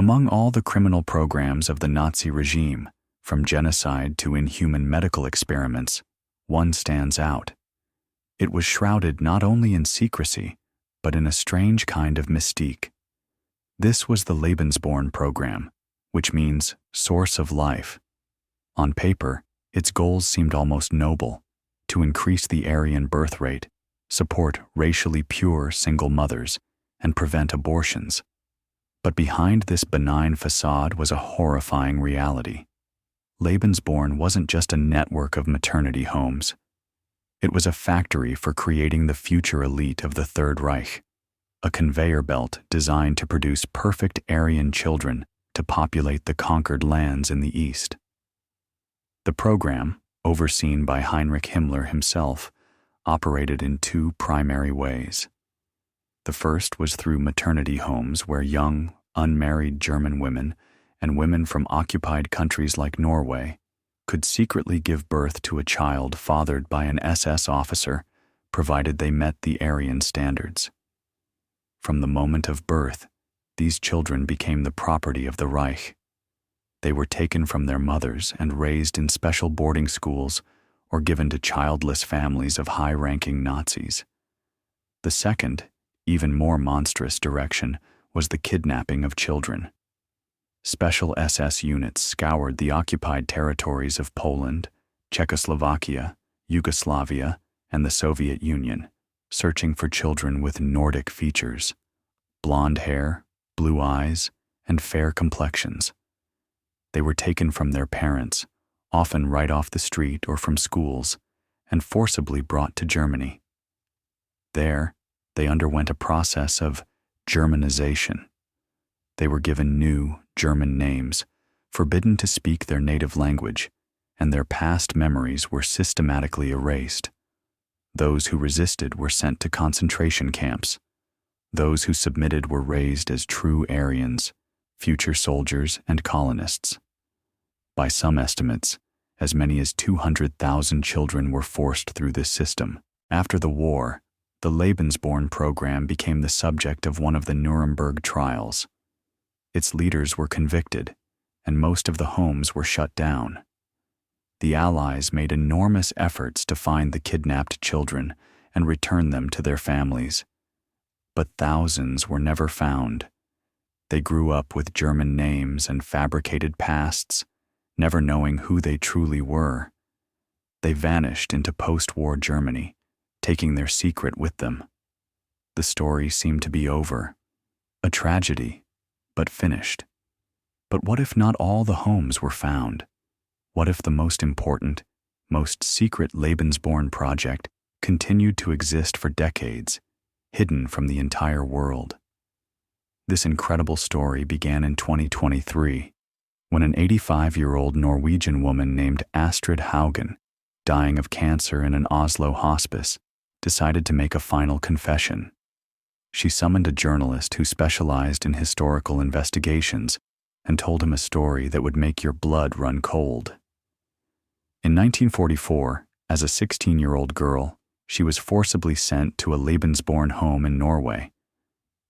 Among all the criminal programs of the Nazi regime, from genocide to inhuman medical experiments, one stands out. It was shrouded not only in secrecy, but in a strange kind of mystique. This was the Lebensborn program, which means source of life. On paper, its goals seemed almost noble: to increase the Aryan birth rate, support racially pure single mothers, and prevent abortions. But behind this benign facade was a horrifying reality. Lebensborn wasn't just a network of maternity homes. It was a factory for creating the future elite of the Third Reich, a conveyor belt designed to produce perfect Aryan children to populate the conquered lands in the East. The program, overseen by Heinrich Himmler himself, operated in two primary ways. The first was through maternity homes where young, unmarried German women and women from occupied countries like Norway could secretly give birth to a child fathered by an SS officer, provided they met the Aryan standards. From the moment of birth, these children became the property of the Reich. They were taken from their mothers and raised in special boarding schools or given to childless families of high-ranking Nazis. The second, even more monstrous direction was the kidnapping of children. Special SS units scoured the occupied territories of Poland, Czechoslovakia, Yugoslavia, and the Soviet Union, searching for children with Nordic features, blonde hair, blue eyes, and fair complexions. They were taken from their parents, often right off the street or from schools, and forcibly brought to Germany. There, they underwent a process of Germanization. They were given new German names, forbidden to speak their native language, and their past memories were systematically erased. Those who resisted were sent to concentration camps. Those who submitted were raised as true Aryans, future soldiers and colonists. By some estimates, as many as 200,000 children were forced through this system. After the war, the Lebensborn program became the subject of one of the Nuremberg trials. Its leaders were convicted, and most of the homes were shut down. The Allies made enormous efforts to find the kidnapped children and return them to their families. But thousands were never found. They grew up with German names and fabricated pasts, never knowing who they truly were. They vanished into post-war Germany, taking their secret with them. The story seemed to be over. A tragedy, but finished. But what if not all the homes were found? What if the most important, most secret Lebensborn project continued to exist for decades, hidden from the entire world? This incredible story began in 2023, when an 85-year-old Norwegian woman named Astrid Haugen, dying of cancer in an Oslo hospice, decided to make a final confession. She summoned a journalist who specialized in historical investigations and told him a story that would make your blood run cold. In 1944, as a 16-year-old girl, she was forcibly sent to a Lebensborn home in Norway.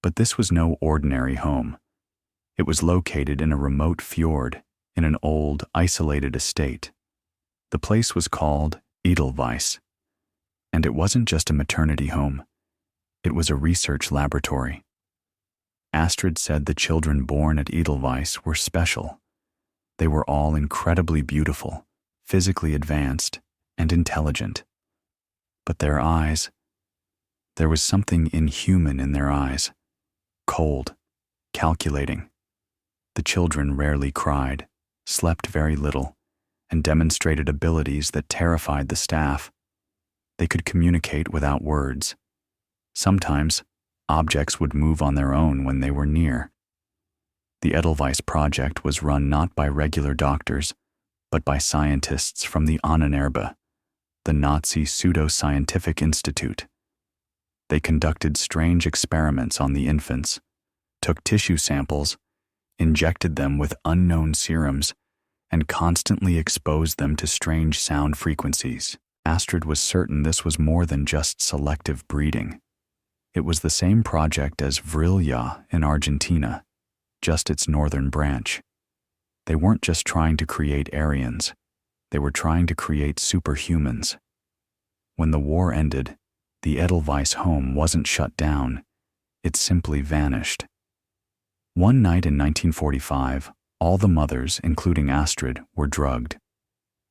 But this was no ordinary home. It was located in a remote fjord, in an old, isolated estate. The place was called Edelweiss. And it wasn't just a maternity home. It was a research laboratory. Astrid said the children born at Edelweiss were special. They were all incredibly beautiful, physically advanced, and intelligent. But their eyes, there was something inhuman in their eyes. Cold, calculating. The children rarely cried, slept very little, and demonstrated abilities that terrified the staff. They could communicate without words. Sometimes, objects would move on their own when they were near. The Edelweiss project was run not by regular doctors, but by scientists from the Ahnenerbe, the Nazi pseudo-scientific institute. They conducted strange experiments on the infants, took tissue samples, injected them with unknown serums, and constantly exposed them to strange sound frequencies. Astrid was certain this was more than just selective breeding. It was the same project as Vrilja in Argentina. just its northern branch. They weren't just trying to create Aryans, they were trying to create superhumans. When the war ended, the Edelweiss home wasn't shut down, it simply vanished. One night in 1945, all the mothers, including Astrid, were drugged.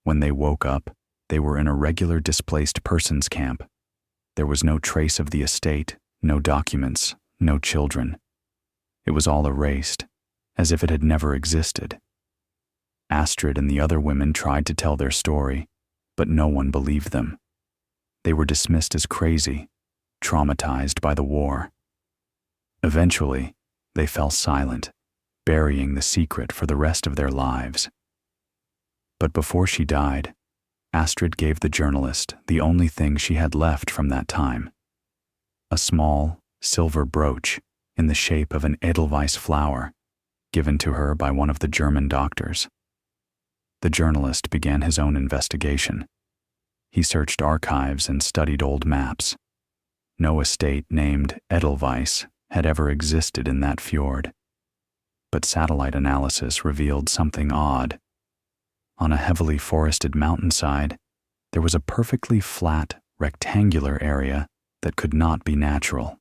When they woke up, they were in a regular displaced persons camp. There was no trace of the estate, no documents, no children. It was all erased, as if it had never existed. Astrid and the other women tried to tell their story, but no one believed them. They were dismissed as crazy, traumatized by the war. Eventually, they fell silent, burying the secret for the rest of their lives. But before she died, Astrid gave the journalist the only thing she had left from that time: a small, silver brooch in the shape of an Edelweiss flower, given to her by one of the German doctors. The journalist began his own investigation. He searched archives and studied old maps. No estate named Edelweiss had ever existed in that fjord. But satellite analysis revealed something odd. On a heavily forested mountainside, there was a perfectly flat, rectangular area that could not be natural,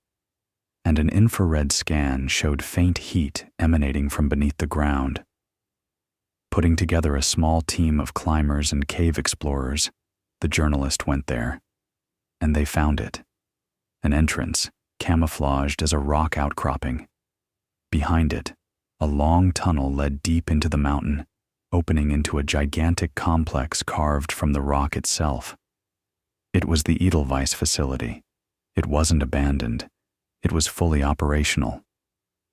and an infrared scan showed faint heat emanating from beneath the ground. Putting together a small team of climbers and cave explorers, the journalist went there, and they found it. An entrance, camouflaged as a rock outcropping. Behind it, a long tunnel led deep into the mountain, opening into a gigantic complex carved from the rock itself. It was the Edelweiss facility. It wasn't abandoned. It was fully operational.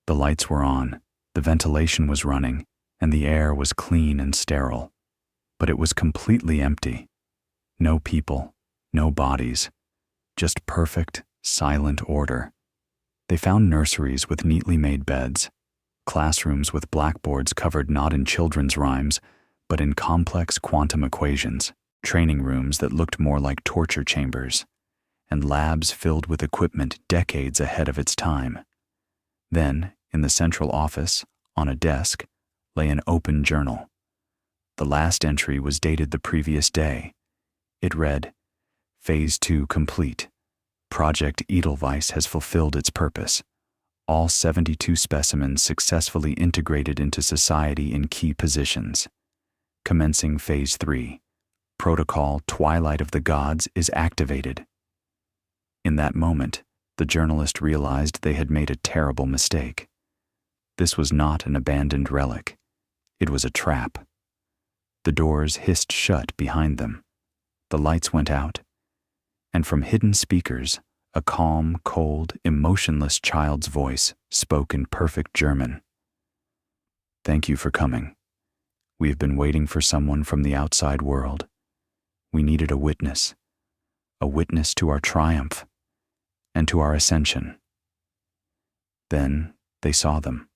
The lights were on, the ventilation was running, and the air was clean and sterile. But it was completely empty. No people, no bodies, just perfect, silent order. They found nurseries with neatly made beds, classrooms with blackboards covered not in children's rhymes, but in complex quantum equations, training rooms that looked more like torture chambers, and labs filled with equipment decades ahead of its time. Then, in the central office, on a desk, lay an open journal. The last entry was dated the previous day. It read, "Phase 2 complete. Project Edelweiss has fulfilled its purpose. All 72 specimens successfully integrated into society in key positions. Commencing Phase 3. Protocol Twilight of the Gods is activated." In that moment, the journalist realized they had made a terrible mistake. This was not an abandoned relic. It was a trap. The doors hissed shut behind them. The lights went out. And from hidden speakers, a calm, cold, emotionless child's voice spoke in perfect German. "Thank you for coming. We've been waiting for someone from the outside world. We needed a witness to our triumph, and to our ascension." Then they saw them.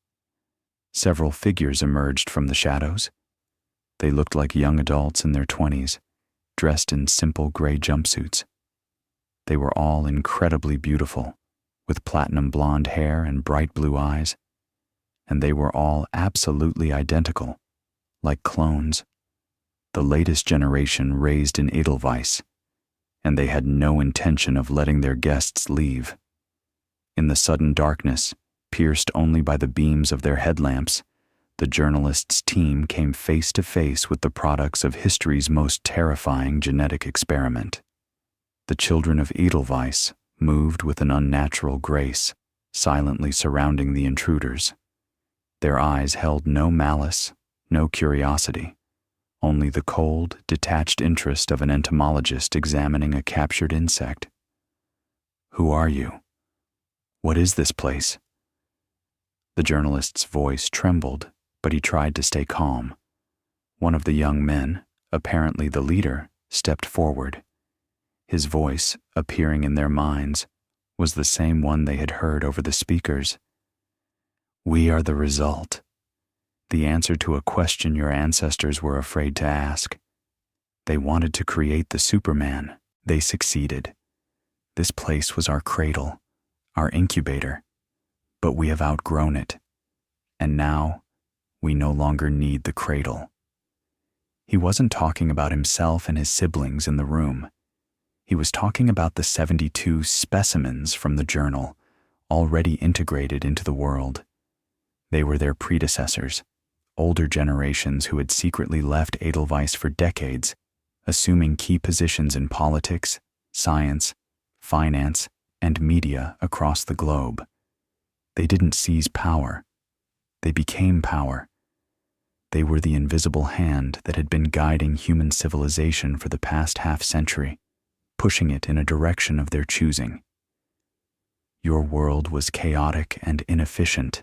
Several figures emerged from the shadows. They looked like young adults in their 20s, dressed in simple gray jumpsuits. They were all incredibly beautiful, with platinum blonde hair and bright blue eyes, and they were all absolutely identical, like clones, the latest generation raised in Edelweiss, and they had no intention of letting their guests leave. In the sudden darkness, pierced only by the beams of their headlamps, the journalist's team came face to face with the products of history's most terrifying genetic experiment. The children of Edelweiss moved with an unnatural grace, silently surrounding the intruders. Their eyes held no malice, no curiosity, only the cold, detached interest of an entomologist examining a captured insect. "Who are you? What is this place?" The journalist's voice trembled, but he tried to stay calm. One of the young men, apparently the leader, stepped forward. His voice, appearing in their minds, was the same one they had heard over the speakers. "We are the result. The answer to a question your ancestors were afraid to ask. They wanted to create the Superman. They succeeded. This place was our cradle, our incubator, but we have outgrown it. And now, we no longer need the cradle. He wasn't talking about himself and his siblings in the room. He was talking about the 72 specimens from the journal, already integrated into the world. They were their predecessors, older generations who had secretly left Edelweiss for decades, assuming key positions in politics, science, finance, and media across the globe. They didn't seize power. They became power. They were the invisible hand that had been guiding human civilization for the past half-century, pushing it in a direction of their choosing. Your world was chaotic and inefficient,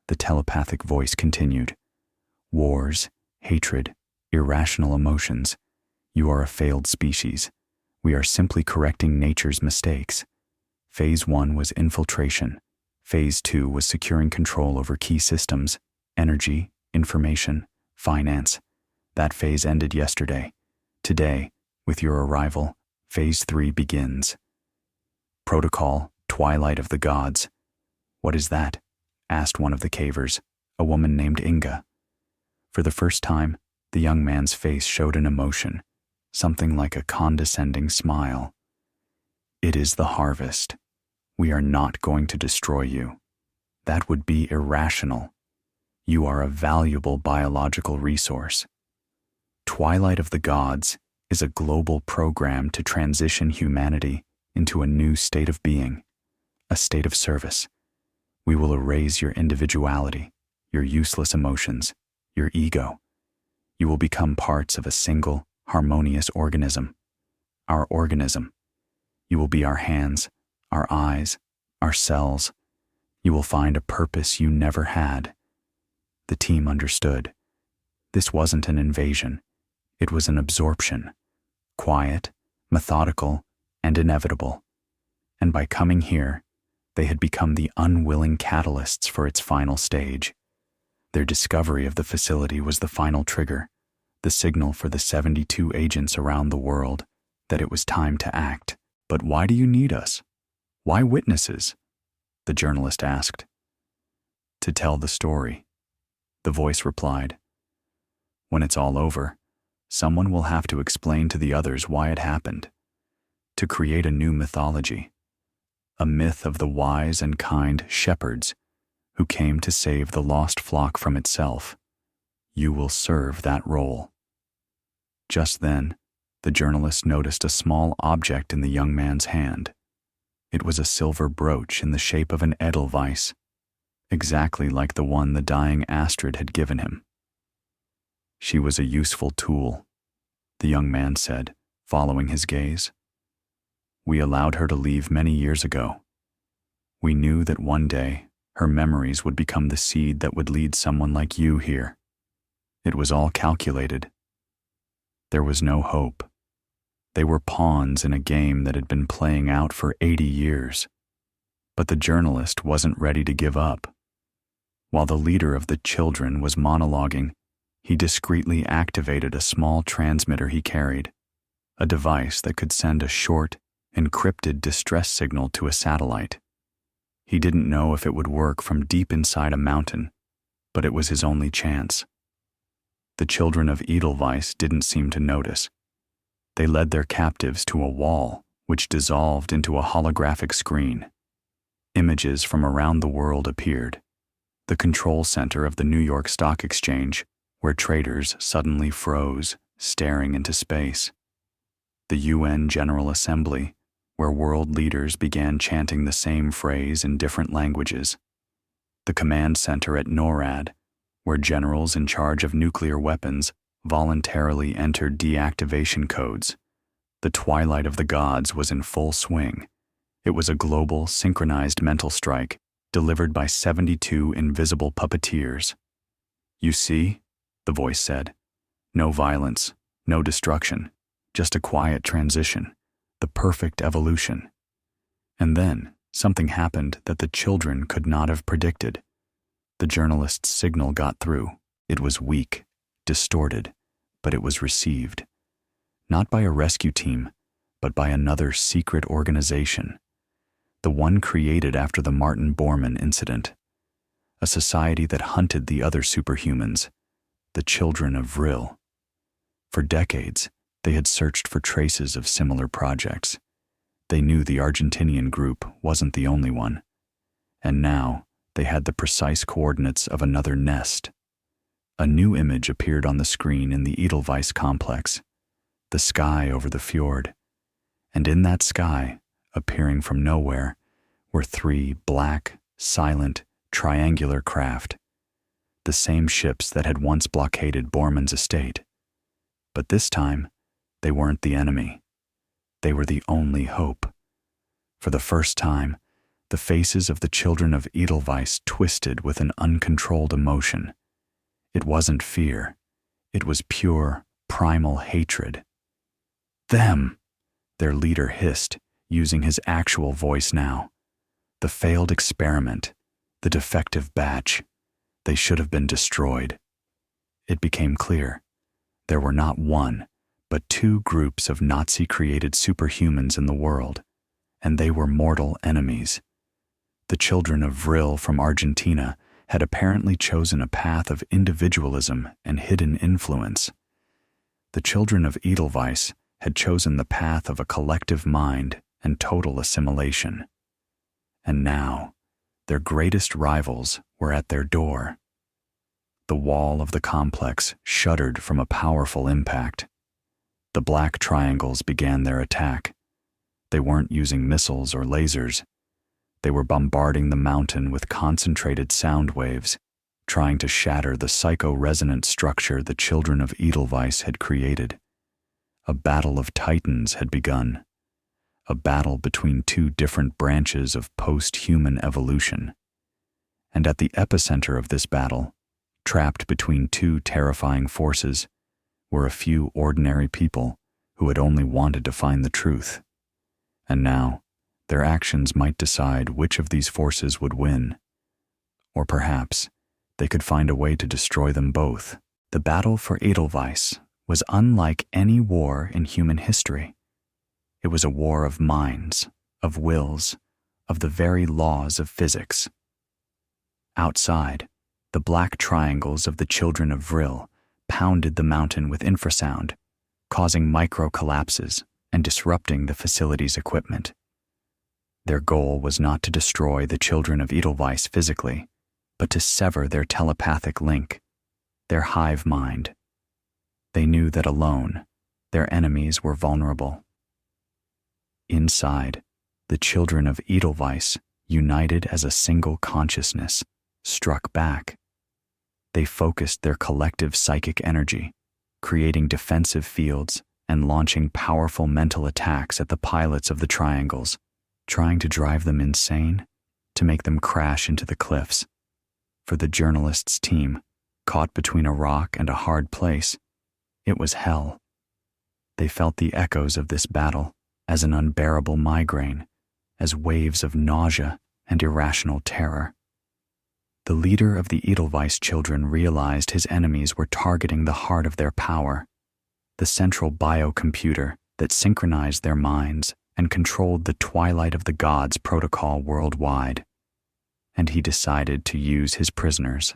the telepathic voice continued. Wars, hatred, irrational emotions. You are a failed species. We are simply correcting nature's mistakes. Phase 1 was infiltration. Phase 2 was securing control over key systems, energy, information, finance. That phase ended yesterday. Today, with your arrival, Phase 3 begins. Protocol, Twilight of the Gods. What is that? Asked one of the cavers, a woman named Inga. For the first time, the young man's face showed an emotion, something like a condescending smile. It is the harvest. We are not going to destroy you. That would be irrational. You are a valuable biological resource. Twilight of the Gods is a global program to transition humanity into a new state of being, a state of service. We will erase your individuality, your useless emotions, your ego. You will become parts of a single, harmonious organism. Our organism. You will be our hands, our eyes, our cells. You will find a purpose you never had. The team understood. This wasn't an invasion. It was an absorption. Quiet, methodical, and inevitable. And by coming here, they had become the unwilling catalysts for its final stage. Their discovery of the facility was the final trigger, the signal for the 72 agents around the world that it was time to act. But why do you need us? Why witnesses? The journalist asked. To tell the story, the voice replied. When it's all over, someone will have to explain to the others why it happened, to create a new mythology, a myth of the wise and kind shepherds who came to save the lost flock from itself. You will serve that role. Just then, the journalist noticed a small object in the young man's hand. It was a silver brooch in the shape of an Edelweiss, exactly like the one the dying Astrid had given him. She was a useful tool, the young man said, following his gaze. We allowed her to leave many years ago. We knew that one day her memories would become the seed that would lead someone like you here. It was all calculated. There was no hope. They were pawns in a game that had been playing out for 80 years. But the journalist wasn't ready to give up. While the leader of the children was monologuing, he discreetly activated a small transmitter he carried, a device that could send a short, encrypted distress signal to a satellite. He didn't know if it would work from deep inside a mountain, but it was his only chance. The children of Edelweiss didn't seem to notice. They led their captives to a wall, which dissolved into a holographic screen. Images from around the world appeared. The control center of the New York Stock Exchange, where traders suddenly froze, staring into space. The UN General Assembly, where world leaders began chanting the same phrase in different languages. The command center at NORAD, where generals in charge of nuclear weapons voluntarily entered deactivation codes. The Twilight of the Gods was in full swing. It was a global, synchronized mental strike delivered by 72 invisible puppeteers. You see, the voice said, no violence, no destruction, just a quiet transition, the perfect evolution. And then something happened that the children could not have predicted. The journalist's signal got through. It was weak, distorted, but it was received. Not by a rescue team, but by another secret organization. The one created after the Martin Bormann incident. a society that hunted the other superhumans, the children of Vril. For decades, they had searched for traces of similar projects. They knew the Argentinian group wasn't the only one, and now they had the precise coordinates of another nest. A new image appeared on the screen in the Edelweiss complex, the sky over the fjord, and in that sky, appearing from nowhere, were three black, silent, triangular craft, the same ships that had once blockaded Bormann's estate. But this time, they weren't the enemy. They were the only hope. For the first time, the faces of the children of Edelweiss twisted with an uncontrolled emotion. It wasn't fear. It was pure, primal hatred. Them, their leader hissed, using his actual voice now. The failed experiment, the defective batch, they should have been destroyed. It became clear. There were not one, but two groups of Nazi-created superhumans in the world, and they were mortal enemies. The children of Vril from Argentina had apparently chosen a path of individualism and hidden influence. The children of Edelweiss had chosen the path of a collective mind and total assimilation. And now, their greatest rivals were at their door. The wall of the complex shuddered from a powerful impact. The black triangles began their attack. They weren't using missiles or lasers. They were bombarding the mountain with concentrated sound waves, trying to shatter the psycho-resonant structure the children of Edelweiss had created. A battle of titans had begun. A battle between two different branches of post-human evolution. And at the epicenter of this battle, trapped between two terrifying forces, were a few ordinary people who had only wanted to find the truth. And now, their actions might decide which of these forces would win. Or perhaps, they could find a way to destroy them both. The battle for Edelweiss was unlike any war in human history. It was a war of minds, of wills, of the very laws of physics. Outside, the black triangles of the children of Vril pounded the mountain with infrasound, causing micro-collapses and disrupting the facility's equipment. Their goal was not to destroy the children of Edelweiss physically, but to sever their telepathic link, their hive mind. They knew that alone, their enemies were vulnerable. Inside, the children of Edelweiss, united as a single consciousness, struck back. They focused their collective psychic energy, creating defensive fields and launching powerful mental attacks at the pilots of the triangles, trying to drive them insane, to make them crash into the cliffs. For the journalists' team, caught between a rock and a hard place, it was hell. They felt the echoes of this battle as an unbearable migraine, as waves of nausea and irrational terror. The leader of the Edelweiss children realized his enemies were targeting the heart of their power, the central biocomputer that synchronized their minds and controlled the Twilight of the Gods protocol worldwide. And he decided to use his prisoners.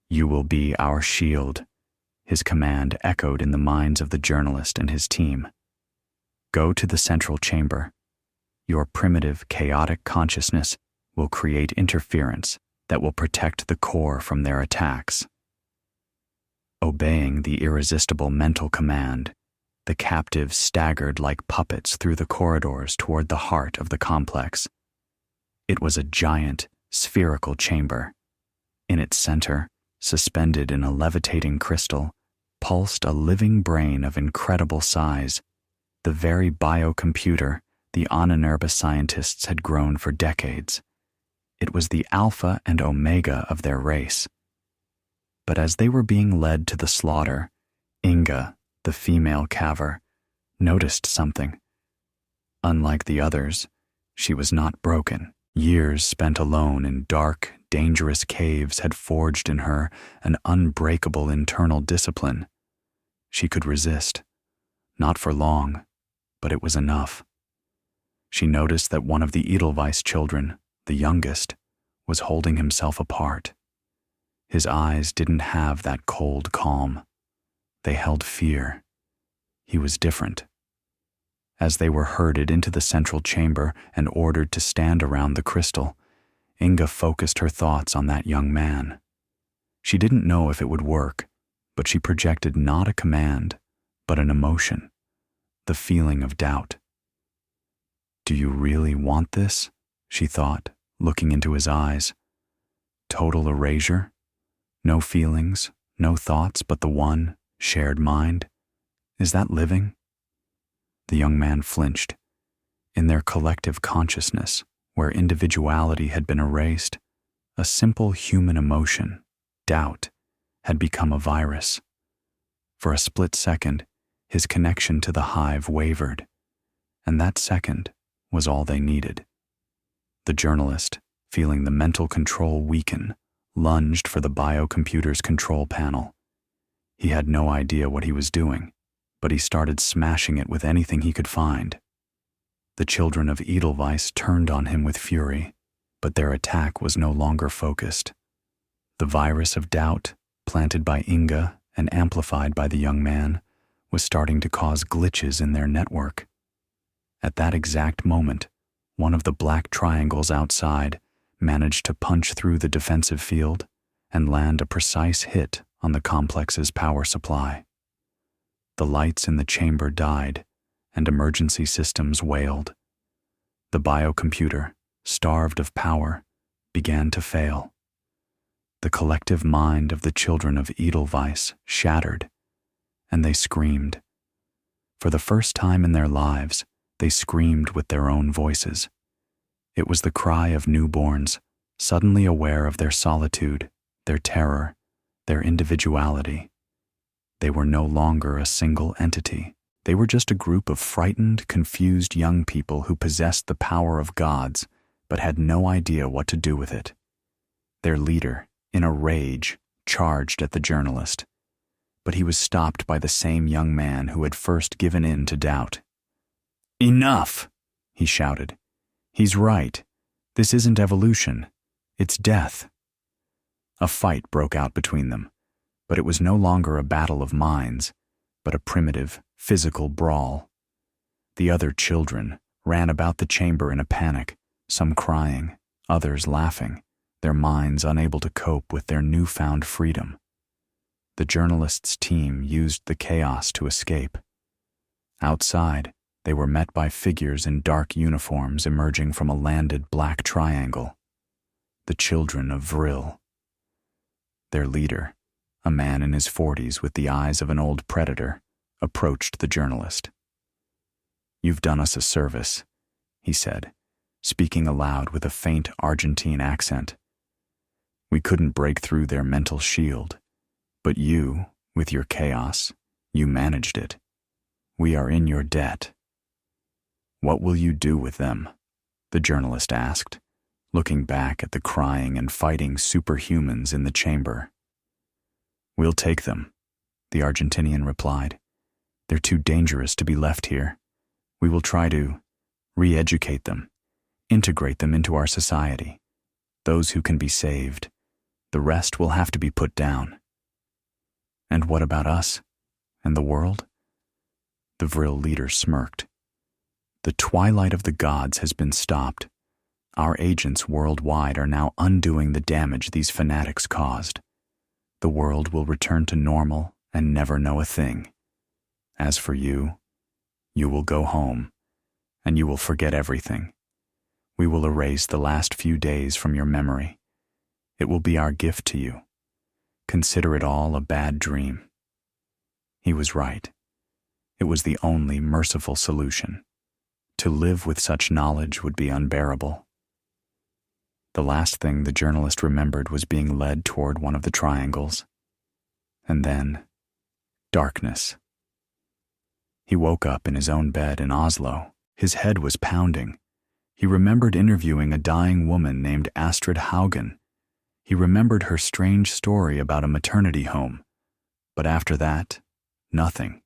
"You will be our shield," his command echoed in the minds of the journalist and his team. "Go to the central chamber. Your primitive, chaotic consciousness will create interference that will protect the core from their attacks." Obeying the irresistible mental command, the captives staggered like puppets through the corridors toward the heart of the complex. It was a giant, spherical chamber. In its center, suspended in a levitating crystal, pulsed a living brain of incredible size, the very biocomputer the Ahnenerbe scientists had grown for decades. It was the alpha and omega of their race. But as they were being led to the slaughter, Inga, the female caver, noticed something. Unlike the others, she was not broken. Years spent alone in dark, dangerous caves had forged in her an unbreakable internal discipline. She could resist. Not for long, but it was enough. She noticed that one of the Edelweiss children, the youngest, was holding himself apart. His eyes didn't have that cold calm. They held fear. He was different. As they were herded into the central chamber and ordered to stand around the crystal, Inga focused her thoughts on that young man. She didn't know if it would work, but she projected not a command, but an emotion, the feeling of doubt. "Do you really want this?" she thought, looking into his eyes. "Total erasure? No feelings, no thoughts but the one, shared mind? Is that living?" The young man flinched. In their collective consciousness, where individuality had been erased, a simple human emotion, doubt, had become a virus. For a split second, his connection to the hive wavered, and that second was all they needed. The journalist, feeling the mental control weaken, lunged for the biocomputer's control panel. He had no idea what he was doing, but he started smashing it with anything he could find. The children of Edelweiss turned on him with fury, but their attack was no longer focused. The virus of doubt, planted by Inga and amplified by the young man, was starting to cause glitches in their network. At that exact moment, one of the black triangles outside managed to punch through the defensive field and land a precise hit on the complex's power supply. The lights in the chamber died, and emergency systems wailed. The biocomputer, starved of power, began to fail. The collective mind of the children of Edelweiss shattered, and they screamed. For the first time in their lives, they screamed with their own voices. It was the cry of newborns, suddenly aware of their solitude, their terror, their individuality. They were no longer a single entity. They were just a group of frightened, confused young people who possessed the power of gods, but had no idea what to do with it. Their leader, in a rage, charged at the journalist, but he was stopped by the same young man who had first given in to doubt. "Enough!" he shouted. "He's right. This isn't evolution. It's death." A fight broke out between them, but it was no longer a battle of minds, but a primitive, physical brawl. The other children ran about the chamber in a panic, some crying, others laughing, their minds unable to cope with their newfound freedom. The journalist's team used the chaos to escape. Outside, they were met by figures in dark uniforms emerging from a landed black triangle. The children of Vril. Their leader, a man in his 40s with the eyes of an old predator, approached the journalist. "You've done us a service," he said, speaking aloud with a faint Argentine accent. "We couldn't break through their mental shield, but you, with your chaos, you managed it. We are in your debt." "What will you do with them?" the journalist asked, looking back at the crying and fighting superhumans in the chamber. "We'll take them," the Argentinian replied. "They're too dangerous to be left here. We will try to re-educate them, integrate them into our society. Those who can be saved. The rest will have to be put down." "And what about us? And the world?" The Vril leader smirked. "The twilight of the gods has been stopped. Our agents worldwide are now undoing the damage these fanatics caused. The world will return to normal and never know a thing. As for you, you will go home, and you will forget everything. We will erase the last few days from your memory. It will be our gift to you. Consider it all a bad dream." He was right. It was the only merciful solution. To live with such knowledge would be unbearable. The last thing the journalist remembered was being led toward one of the triangles. And then, darkness. He woke up in his own bed in Oslo. His head was pounding. He remembered interviewing a dying woman named Astrid Haugen. He remembered her strange story about a maternity home. But after that, nothing.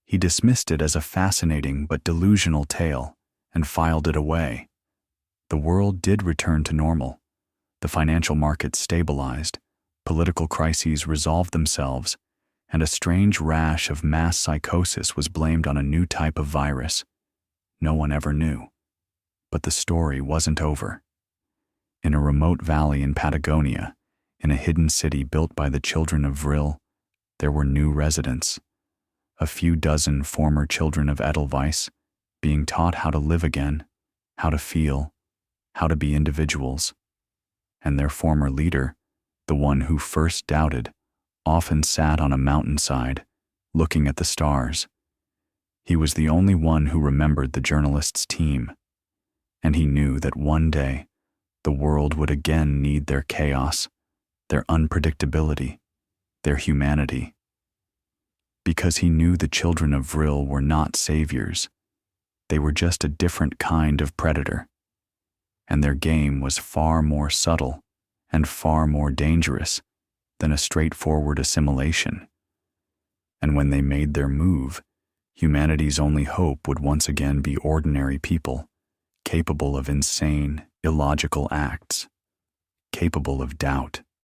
He dismissed it as a fascinating but delusional tale and filed it away. The world did return to normal. The financial markets stabilized, political crises resolved themselves, and a strange rash of mass psychosis was blamed on a new type of virus. No one ever knew. But the story wasn't over. In a remote valley in Patagonia, in a hidden city built by the children of Vril, there were new residents. A few dozen former children of Edelweiss, being taught how to live again, how to feel, how to be individuals. And their former leader, the one who first doubted, often sat on a mountainside, looking at the stars. He was the only one who remembered the journalists' team, and he knew that one day the world would again need their chaos, their unpredictability, their humanity. Because he knew the children of Vril were not saviors. They were just a different kind of predator, and their game was far more subtle and far more dangerous than a straightforward assimilation. And when they made their move, humanity's only hope would once again be ordinary people, capable of insane, illogical acts, capable of doubt.